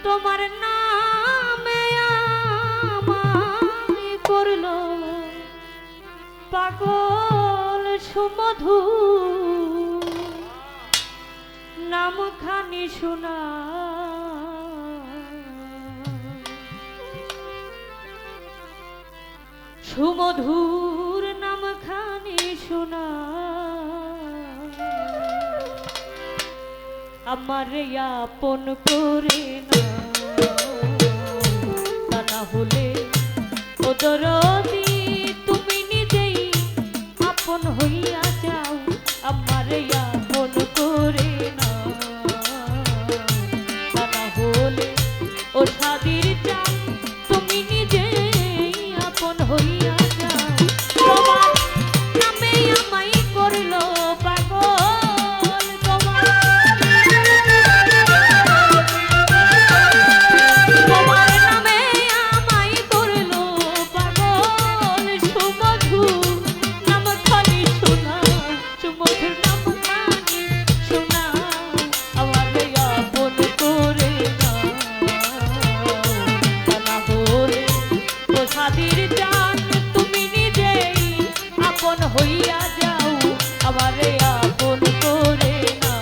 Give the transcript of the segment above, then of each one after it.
তোমার নামে আমায় করলো পাগল সুমধু নামখানি শোনা সুমধুর নামখানি শোনা আমার আপন করে না তা না হলে ও দরদি তুমি নিজেই আপন হইয়া যাও আমার আপন করে না তা না হলে ও স্বাদীর চাও তুমি নিজেই আপন হইয়া যাও তোমার নামে আমায় করলো পাগল তোমার নামে আমায় করলো পাগল সুমধু নামখানি শোনা সুমধুর নামখানি শোনা আমার আপন করে না না হলে ও স্বাদীর জান তুমি নিজেই আপন হইয়া যাও আমার আপন করে না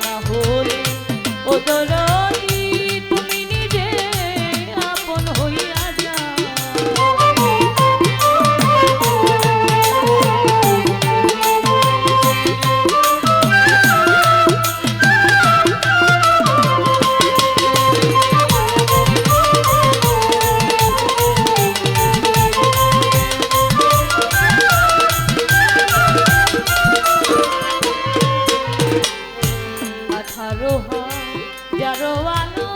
না হলে ও দরদি তুমি নিজে আপন হইয়া যাও যারো আলো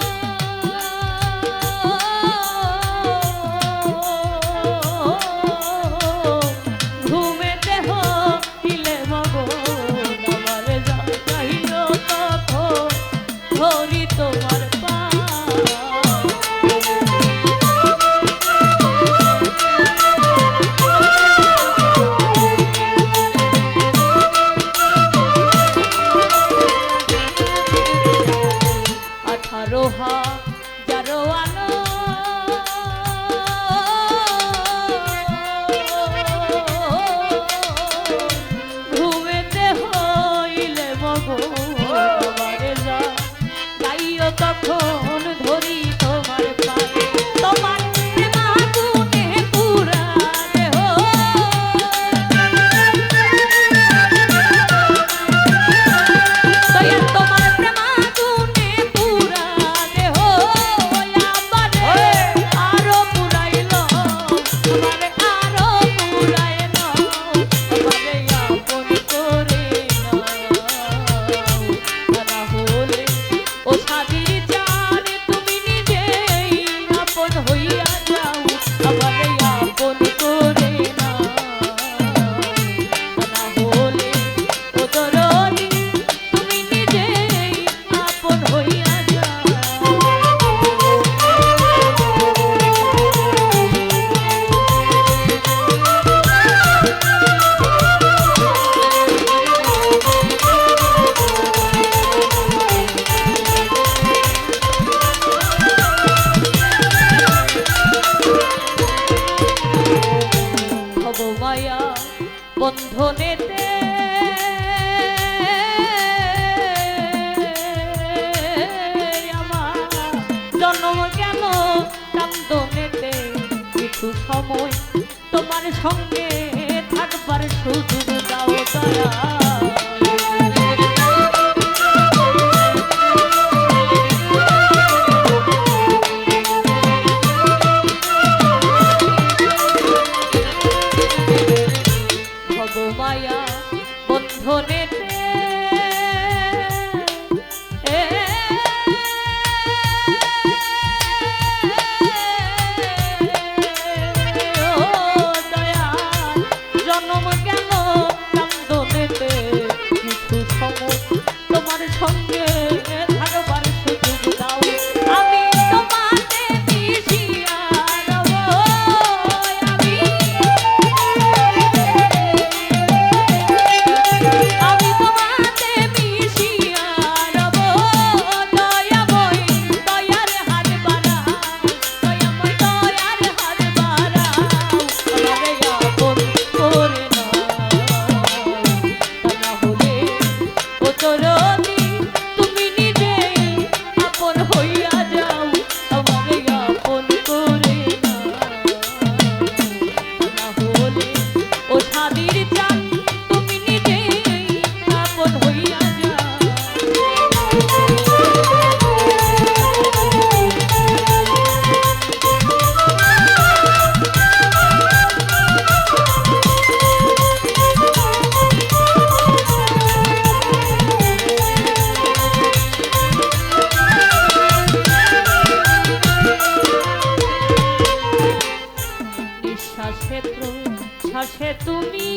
ঘুমে দেহ দিলে মগন আমার চাইল তখন ধরি তোমার পা て নিঃশ্বাসে তুমি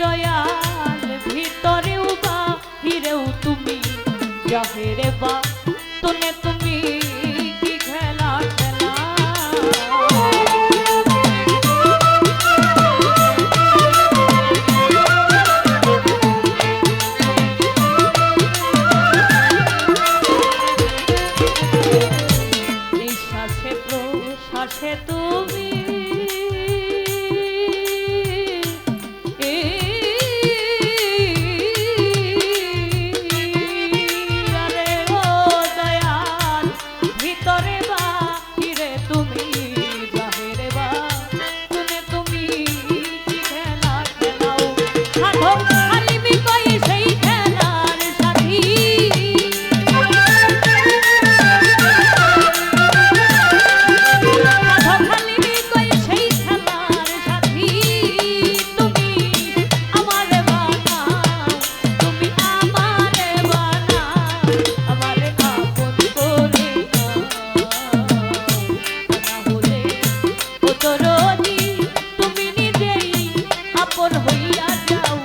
দয়াল ভিতরেও বাহিরেও তুমি জাহেরে বা তোনে তুমি কি খেলা খেলা নিঃশ্বাসে প্রশ্বাসে তুমি আরে ও দয়াল ভিতরে বাহিরে তুমি বাহিরে বা শুনে তুমি কি খেলা খেলাও সাধক আলিমি কই সেই খেলার সাথী আপন হইয়া যাও